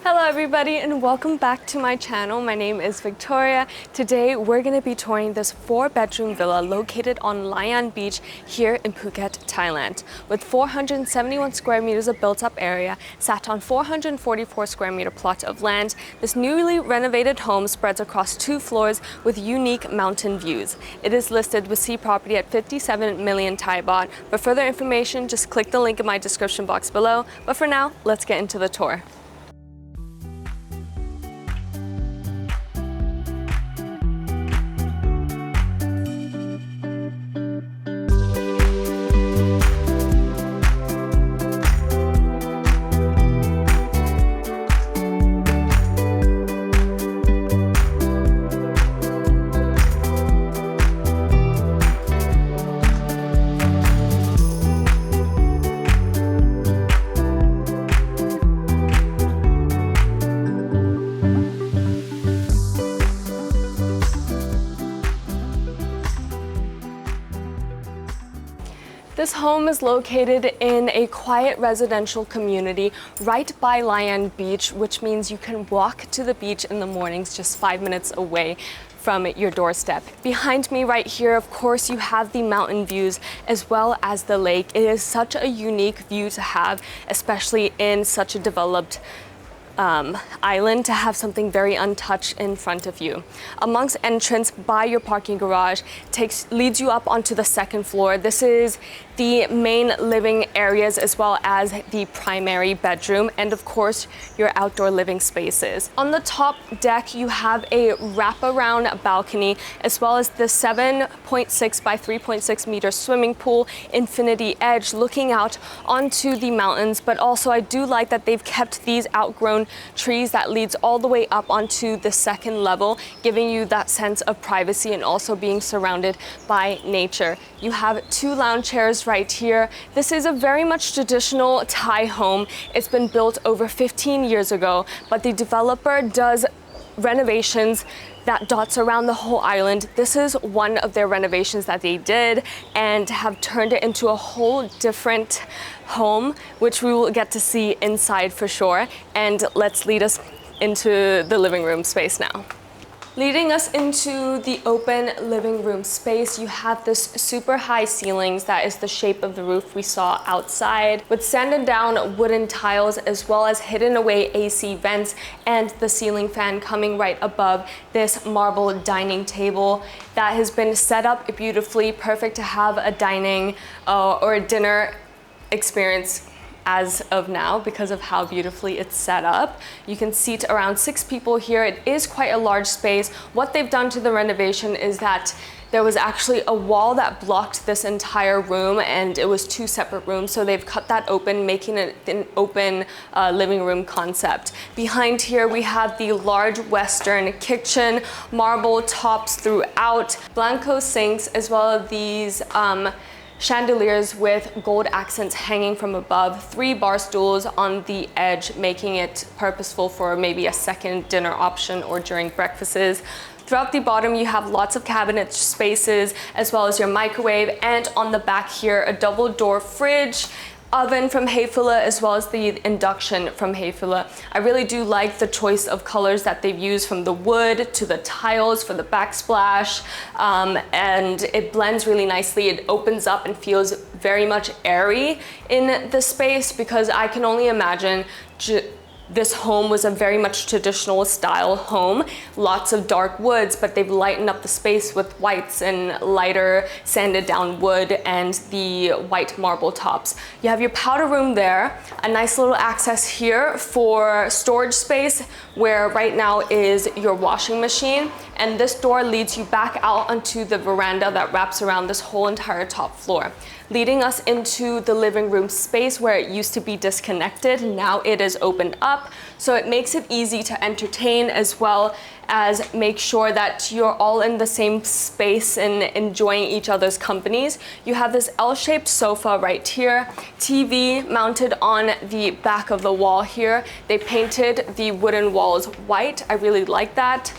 Hello everybody and welcome back to my channel. My name is Victoria. Today we're going to be touring this 4-bedroom villa located on Layan beach here in Phuket, Thailand. With 471 square meters of built up area, sat on 444 square meter plot of land, this newly renovated home spreads across 2 floors with unique mountain views. It is listed with sea property at 57 million Thai baht. For further information, just click the link in my description box below. But for now, let's get into the tour. This home is located in a quiet residential community right by Layan Beach, which means you can walk to the beach in the mornings just 5 minutes away from your doorstep. Behind me right here, of course, you have the mountain views as well as the lake. It is such a unique view to have, especially in such a developed island, to have something very untouched in front of you. Amongst entrance by your parking garage leads you up onto the 2nd floor. This is the main living areas as well as the primary bedroom and of course your outdoor living spaces. On the top deck you have a wraparound balcony as well as the 7.6 by 3.6 meter swimming pool, infinity edge looking out onto the mountains. But also I do like that they've kept these outgrown trees that leads all the way up onto the 2nd level, giving you that sense of privacy and also being surrounded by nature. You have 2 lounge chairs right here. This is a very much traditional Thai home. It's been built over 15 years ago, but the developer does renovations that dots around the whole island. This is one of their renovations that they did and have turned it into a whole different home, which we will get to see inside for sure. And let's lead us into the living room space now. Leading us into the open living room space, you have this super high ceilings that is the shape of the roof we saw outside, with sanded down wooden tiles as well as hidden away AC vents and the ceiling fan coming right above this marble dining table that has been set up beautifully, perfect to have a dining or a dinner experience as of now because of how beautifully it's set up. You can seat around 6 people here. It is quite a large space. What they've done to the renovation is that there was actually a wall that blocked this entire room and it was 2 separate rooms, so they've cut that open, making it an open living room concept. Behind here we have the large western kitchen, marble tops throughout, blanco sinks, as well as these chandeliers with gold accents hanging from above, 3 bar stools on the edge, making it purposeful for maybe a second dinner option or during breakfasts. Throughout the bottom you have lots of cabinet spaces as well as your microwave, and on the back here a double door fridge, oven from Hayfula as well as the induction from Hayfula. I really do like the choice of colors that they've used, from the wood to the tiles for the backsplash, and it blends really nicely. It opens up and feels very much airy in the space, because I can only imagine this home was a very much traditional style home, lots of dark woods, but they've lightened up the space with whites and lighter sanded down wood and the white marble tops. You have your powder room there, a nice little access here for storage space where right now is your washing machine, and this door leads you back out onto the veranda that wraps around this whole entire top floor, leading us into the living room space where it used to be disconnected. Now it is opened up, so it makes it easy to entertain as well as make sure that you're all in the same space and enjoying each other's companies. You have this L-shaped sofa right here, TV mounted on the back of the wall here. They painted the wooden walls white. I really like that.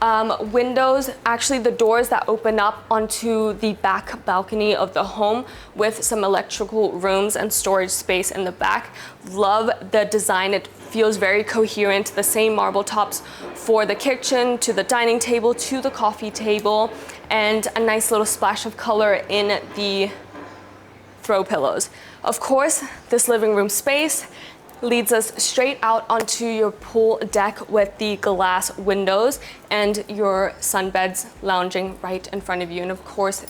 Windows, actually the doors that open up onto the back balcony of the home with some electrical rooms and storage space in the back. Love the design. It feels very coherent. The same marble tops for the kitchen, to the dining table, to the coffee table, and a nice little splash of color in the throw pillows. Of course, this living room space leads us straight out onto your pool deck with the glass windows and your sunbeds lounging right in front of you. And of course,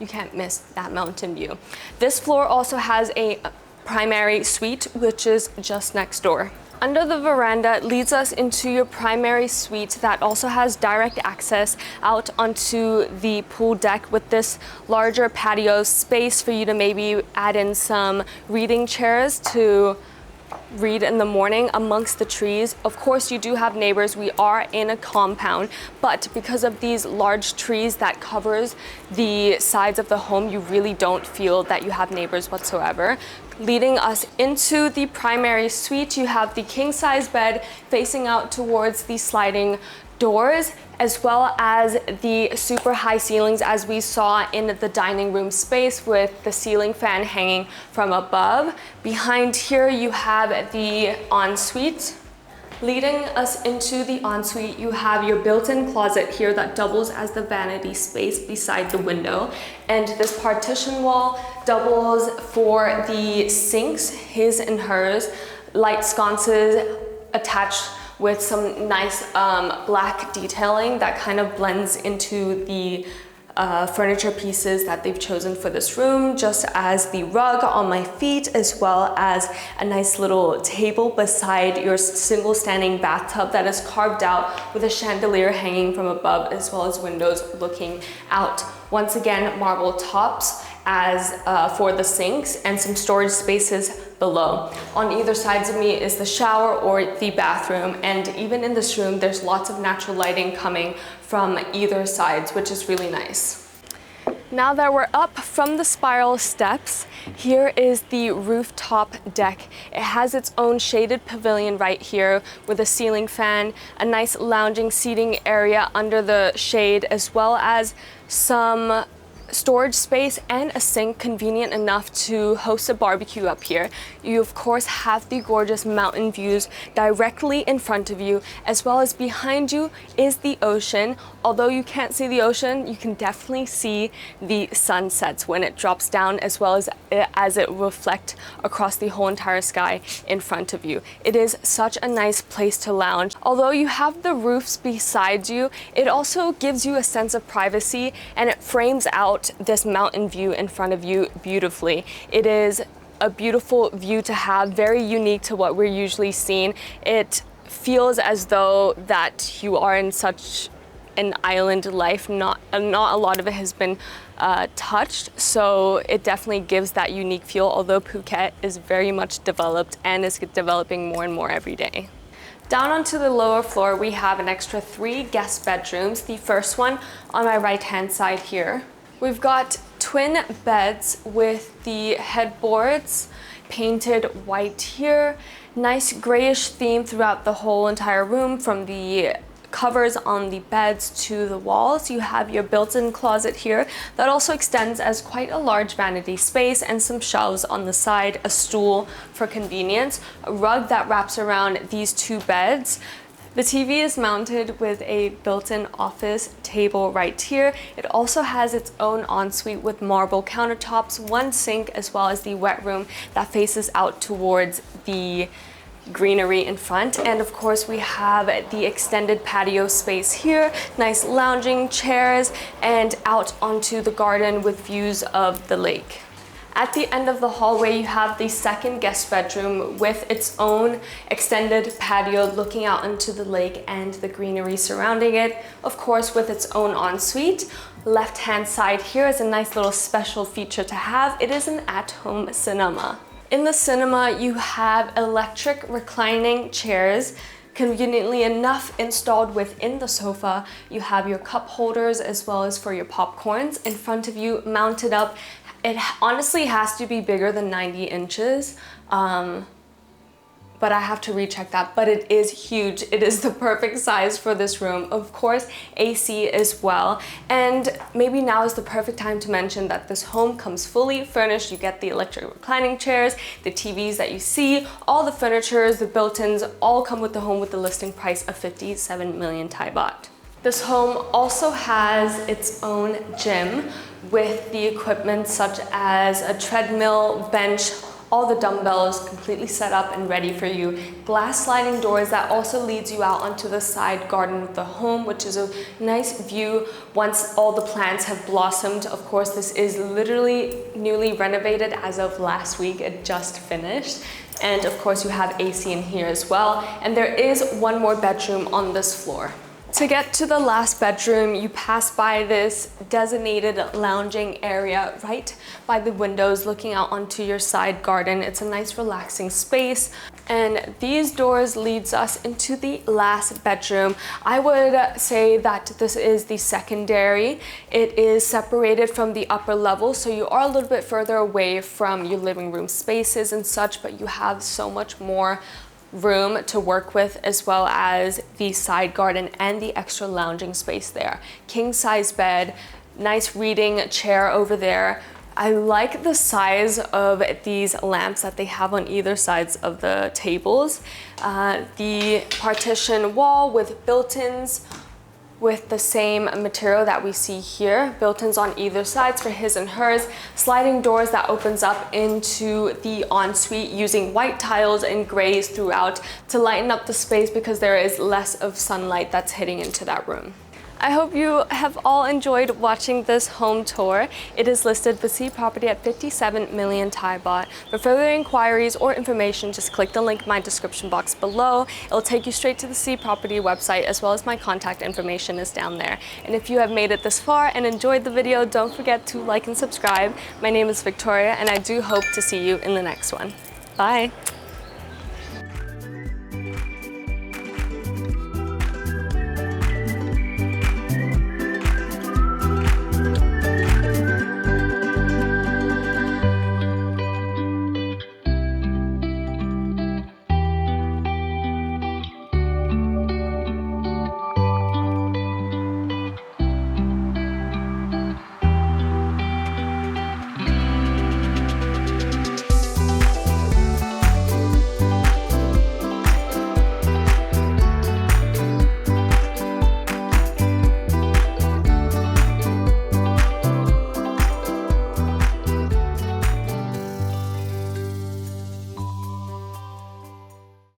you can't miss that mountain view. This floor also has a primary suite, which is just next door. Under the veranda, it leads us into your primary suite that also has direct access out onto the pool deck with this larger patio space for you to maybe add in some reading chairs to read in the morning amongst the trees. Of course, you do have neighbors. We are in a compound, but because of these large trees that covers the sides of the home, you really don't feel that you have neighbors whatsoever. Leading us into the primary suite, you have the king-size bed facing out towards the sliding doors, as well as the super high ceilings as we saw in the dining room space with the ceiling fan hanging from above. Behind here you have the ensuite. Leading us into the ensuite, you have your built-in closet here that doubles as the vanity space beside the window. And this partition wall doubles for the sinks, his and hers, light sconces attached with some nice black detailing that kind of blends into the furniture pieces that they've chosen for this room, just as the rug on my feet, as well as a nice little table beside your single standing bathtub that is carved out with a chandelier hanging from above, as well as windows looking out. Once again, marble tops as for the sinks and some storage spaces below. On either sides of me is the shower or the bathroom, and even in this room there's lots of natural lighting coming from either sides, which is really nice. Now that we're up from the spiral steps, here is the rooftop deck. It has its own shaded pavilion right here with a ceiling fan, a nice lounging seating area under the shade, as well as some storage space and a sink convenient enough to host a barbecue up here. You of course have the gorgeous mountain views directly in front of you, as well as behind you is the ocean. Although you can't see the ocean, you can definitely see the sunsets when it drops down, as well as it reflects across the whole entire sky in front of you. It is such a nice place to lounge. Although you have the roofs beside you, it also gives you a sense of privacy, and it frames out this mountain view in front of you beautifully. It is a beautiful view to have, very unique to what we're usually seeing. It feels as though that you are in such an island life. Not a lot of it has been touched, so it definitely gives that unique feel, although Phuket is very much developed and is developing more and more every day. Down onto the lower floor, we have an extra 3 guest bedrooms. The first one on my right hand side here. We've got twin beds with the headboards painted white here. Nice grayish theme throughout the whole entire room, from the covers on the beds to the walls. You have your built-in closet here that also extends as quite a large vanity space, and some shelves on the side, a stool for convenience, a rug that wraps around these 2 beds. The TV is mounted with a built-in office table right here. It also has its own ensuite with marble countertops, 1 sink, as well as the wet room that faces out towards the greenery in front. And of course we have the extended patio space here, nice lounging chairs, and out onto the garden with views of the lake. At the end of the hallway, you have the second guest bedroom with its own extended patio looking out into the lake and the greenery surrounding it, of course with its own ensuite. Left-hand side here is a nice little special feature to have. It is an at-home cinema. In the cinema, you have electric reclining chairs, conveniently enough installed within the sofa. You have your cup holders as well as for your popcorns in front of you, mounted up. It honestly has to be bigger than 90 inches but I have to recheck that. But it is huge. It is the perfect size for this room. Of course, AC as well. And maybe now is the perfect time to mention that this home comes fully furnished. You get the electric reclining chairs, the TVs that you see, all the furnitures, the built-ins, all come with the home with the listing price of 57 million Thai baht. This home also has its own gym with the equipment such as a treadmill, bench, all the dumbbells completely set up and ready for you. Glass sliding doors that also leads you out onto the side garden of the home, which is a nice view once all the plants have blossomed. Of course, this is literally newly renovated as of last week. It just finished. And of course, you have AC in here as well. And there is one more bedroom on this floor. To get to the last bedroom, you pass by this designated lounging area right by the windows looking out onto your side garden. It's a nice relaxing space. And these doors leads us into the last bedroom. I would say that this is the secondary. It is separated from the upper level, so you are a little bit further away from your living room spaces and such, but you have so much more room to work with, as well as the side garden and the extra lounging space there. King size bed, nice reading chair over there. I like the size of these lamps that they have on either sides of the tables. The partition wall with built-ins with the same material that we see here, built-ins on either sides for his and hers, sliding doors that opens up into the ensuite using white tiles and grays throughout to lighten up the space because there is less of sunlight that's hitting into that room. I hope you have all enjoyed watching this home tour. It is listed with C property at 57 million Thai baht. For further inquiries or information, just click the link in my description box below. It'll take you straight to the C property website, as well as my contact information is down there. And if you have made it this far and enjoyed the video, don't forget to like and subscribe. My name is Victoria, and I do hope to see you in the next one. Bye.